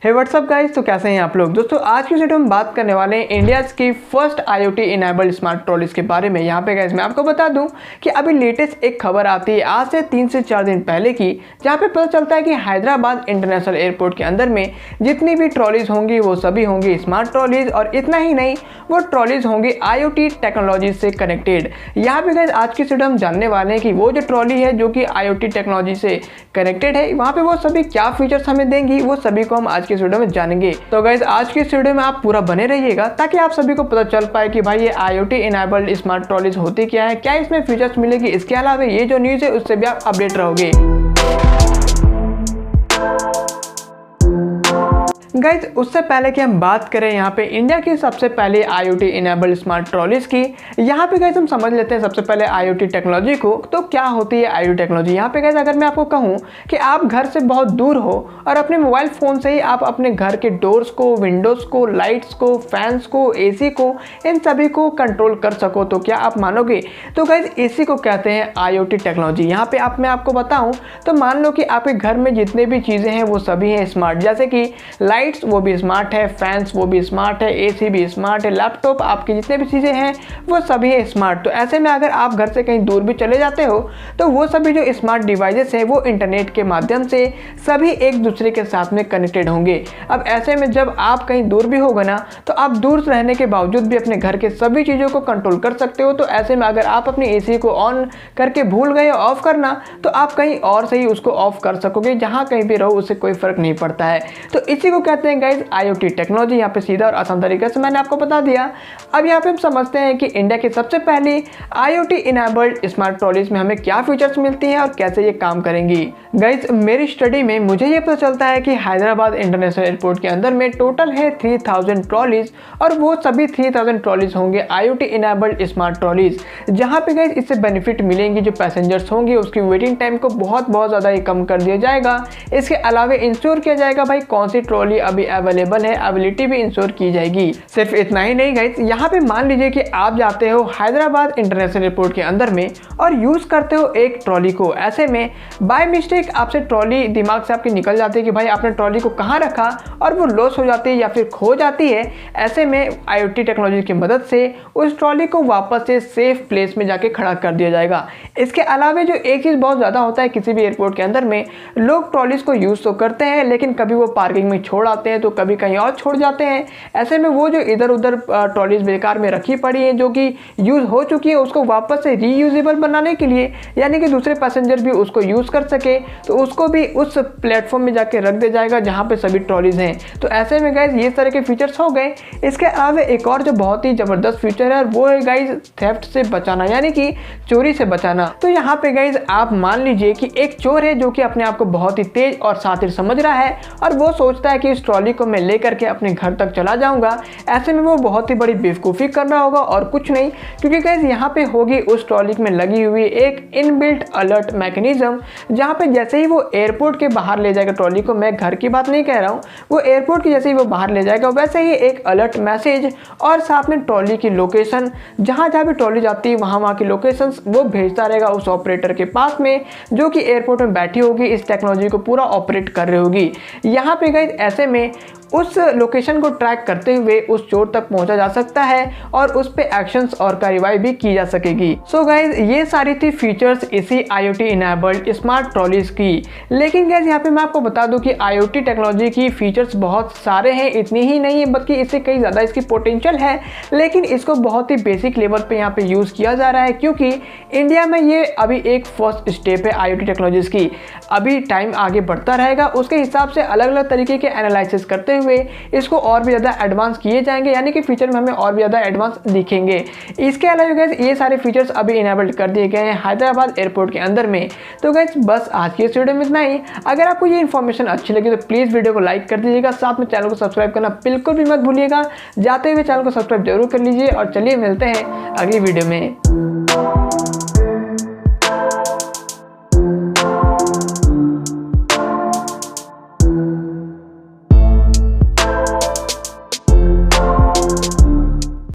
हे WhatsApp guys, तो कैसे हैं आप लोग। दोस्तों आज की वीडियो में बात करने वाले हैं इंडिया की first IoT enabled smart trolleys के बारे में। यहाँ पे गाइस मैं आपको बता दूं कि अभी लेटेस्ट एक खबर आती है आज से 3 से 4 दिन पहले की, जहाँ पे पता चलता है कि हैदराबाद इंटरनेशनल एयरपोर्ट के अंदर में जितनी भी ट्रॉलीज होंगी वो सभी होंगी स्मार्ट ट्रॉलीज, और इतना ही नहीं वो ट्रॉलीज होंगी IoT टेक्नोलॉजी से कनेक्टेड। यहाँ पे गाइस आज की वीडियो हम जानने वाले हैं कि वो जो ट्रॉली है जो कि IoT टेक्नोलॉजी से कनेक्टेड है, वहाँ पे वो सभी क्या फीचर्स हमें देंगी, वो सभी को हम आज की इस वीडियो में जानेंगे। तो गाइस आज की इस वीडियो में आप पूरा बने रहिएगा ताकि आप सभी को पता चल पाए कि भाई ये IoT इनेबल्ड स्मार्ट ट्रॉलीज होती क्या है, क्या इसमें फीचर्स मिलेगी, इसके अलावा ये जो न्यूज़ है उससे भी आप अपडेट रहोगे। गाइज उससे पहले कि हम बात करें यहाँ पे इंडिया की सबसे पहले IoT इनेबल्ड स्मार्ट ट्रॉलीज की, यहाँ पे गाइज हम समझ लेते हैं सबसे पहले IoT टेक्नोलॉजी को। तो क्या होती है IoT टेक्नोलॉजी। यहाँ पे गाइज अगर मैं आपको कहूँ कि आप घर से बहुत दूर हो और अपने मोबाइल फ़ोन से ही आप अपने घर के डोर्स को, विंडोज़ को, लाइट्स को, फैंस को, AC को, इन सभी को कंट्रोल कर सको, तो क्या आप मानोगे। तो गाइज इसी को कहते हैं IoT टेक्नोलॉजी। यहाँ पे मैं आपको बताऊँ तो मान लो कि आपके घर में जितने भी चीज़ें हैं वो सभी हैं स्मार्ट, जैसे कि लाइट्स वो भी स्मार्ट है, फैंस वो भी स्मार्ट है, AC भी स्मार्ट है, लैपटॉप आपकी जितने भी चीज़ें हैं वो सभी है स्मार्ट। तो ऐसे में अगर आप घर से कहीं दूर भी चले जाते हो तो वो सभी जो स्मार्ट डिवाइसेस हैं वो इंटरनेट के माध्यम से सभी एक दूसरे के साथ में कनेक्टेड होंगे। अब ऐसे में जब आप कहीं दूर भी होगा ना तो आप दूर रहने के बावजूद भी अपने घर के सभी चीज़ों को कंट्रोल कर सकते हो। तो ऐसे में अगर आप अपनी AC को ऑन करके भूल गए ऑफ करना तो आप कहीं और से ही उसको ऑफ कर सकोगे, जहाँ कहीं भी रहो उससे कोई फर्क नहीं पड़ता है। तो इसी को कहते हैं गाइज IoT टेक्नोलॉजी। यहाँ पे सीधा और आसान तरीके से मैंने आपको बता दिया। अब यहाँ पे हम समझते हैं कि इंडिया की सबसे पहली IoT इनेबल्ड स्मार्ट ट्रॉलीज में हमें क्या फीचर्स मिलती हैं और कैसे ये काम करेंगी। गाइज मेरी स्टडी में मुझे ये पता चलता है कि हैदराबाद इंटरनेशनल एयरपोर्ट के अंदर में टोटल है 3000 ट्रॉलीज, और वो सभी 3000 ट्रॉलीज होंगे IoT इनेबल्ड स्मार्ट ट्रॉलीज, जहाँ पे गाइज इससे बेनिफिट मिलेंगी। जो पैसेंजर्स होंगे उसकी वेटिंग टाइम को बहुत ज़्यादा ही कम कर दिया जाएगा। इसके अलावा इंश्योर किया जाएगा भाई कौन सी ट्रॉली अभी अवेलेबल है, अवेलेबिलिटी भी इंश्योर की जाएगी। सिर्फ इतना ही नहीं गाइस, यहाँ पे मान लीजिए कि आप जाते हो हैदराबाद इंटरनेशनल एयरपोर्ट के अंदर में और यूज़ करते हो एक ट्रॉली को। ऐसे में बाय मिस्टेक आपसे ट्रॉली दिमाग से आपकी निकल जाती है कि भाई आपने ट्रॉली को कहाँ रखा, और वो लॉस हो जाती है या फिर खो जाती है। ऐसे में IoT टेक्नोलॉजी की मदद से उस ट्रॉली को वापस से सेफ प्लेस में जाके खड़ा कर दिया जाएगा। इसके अलावा जो एक चीज़ बहुत ज़्यादा होता है किसी भी एयरपोर्ट के अंदर में, लोग ट्रॉलीज को यूज़ तो करते हैं लेकिन कभी वो पार्किंग में छोड़ आते हैं तो कभी कहीं और छोड़ जाते हैं। ऐसे में वो जो इधर उधर ट्रॉलीज बेकार में रखी पड़ी है जो कि यूज़ हो चुकी है, उसको वापस से रीयूजेबल बनाने के लिए, यानी कि दूसरे पैसेंजर भी उसको यूज़ कर सके, तो उसको भी उस प्लेटफॉर्म में जाके रख दिया जाएगा जहाँ पे सभी ट्रॉलीज हैं। तो ऐसे में गाइज ये तरह के फीचर्स हो गए। इसके अलावा एक और जो बहुत ही ज़बरदस्त फीचर है वो है गाइज थेफ्ट से बचाना, यानी कि चोरी से बचाना। तो यहाँ पे गाइज आप मान लीजिए कि एक चोर है जो कि अपने आप को बहुत ही तेज और शातिर समझ रहा है, और वो सोचता है कि इस ट्रॉली को मैं लेकर के अपने घर तक चला जाऊंगा। ऐसे में वो बहुत ही बड़ी बेवकूफ़ी कर रहा होगा और कुछ नहीं, क्योंकि गाइस यहाँ पे होगी उस ट्रॉली में लगी हुई एक इनबिल्ट अलर्ट मैकेनिज्म, जहाँ पे जैसे ही वो एयरपोर्ट के बाहर ले जाएगा ट्रॉली को, मैं घर की बात नहीं कह रहा हूँ, वो एयरपोर्ट की जैसे ही वो बाहर ले जाएगा वैसे ही एक अलर्ट मैसेज और साथ में ट्रॉली की लोकेशन, जहाँ जहाँ भी ट्रॉली जाती है वहाँ की लोकेशन वो भेजता रहेगा उस ऑपरेटर के पास में, जो कि एयरपोर्ट में बैठी होगी, इस टेक्नोलॉजी को पूरा ऑपरेट कर रही होगी। यहाँ पे गाइस ऐसे में उस लोकेशन को ट्रैक करते हुए उस चोर तक पहुंचा जा सकता है और उस पे एक्शंस और कार्रवाई भी की जा सकेगी। सो गाइज ये सारी थी फीचर्स इसी IoT इनेबल्ड स्मार्ट ट्रॉलीज की। लेकिन गाइज यहाँ पे मैं आपको बता दूं कि IoT टेक्नोलॉजी की फीचर्स बहुत सारे हैं, इतनी ही नहीं है बल्कि इससे कई ज़्यादा इसकी पोटेंशियल है, लेकिन इसको बहुत ही बेसिक लेवल पे यहाँ पे यूज़ किया जा रहा है, क्योंकि इंडिया में ये अभी एक फर्स्ट स्टेप है IoT टेक्नोलॉजीज की। अभी टाइम आगे बढ़ता रहेगा, उसके हिसाब से अलग अलग तरीके के एनालिसिस करते हुए इसको और भी ज़्यादा एडवांस किए जाएंगे, यानी कि फीचर में हमें और भी ज़्यादा एडवांस दिखेंगे। इसके अलावा गाइस ये सारे फीचर्स अभी इनेबल्ड कर दिए गए हैं हैदराबाद एयरपोर्ट के अंदर में। तो गाइस बस आज की इस वीडियो में इतना ही। अगर आपको ये इन्फॉर्मेशन अच्छी लगी तो प्लीज़ वीडियो को लाइक कर दीजिएगा, साथ में चैनल को सब्सक्राइब करना बिल्कुल भी मत भूलिएगा। जाते हुए चैनल को सब्सक्राइब जरूर कर लीजिए, और चलिए मिलते हैं अगली वीडियो में।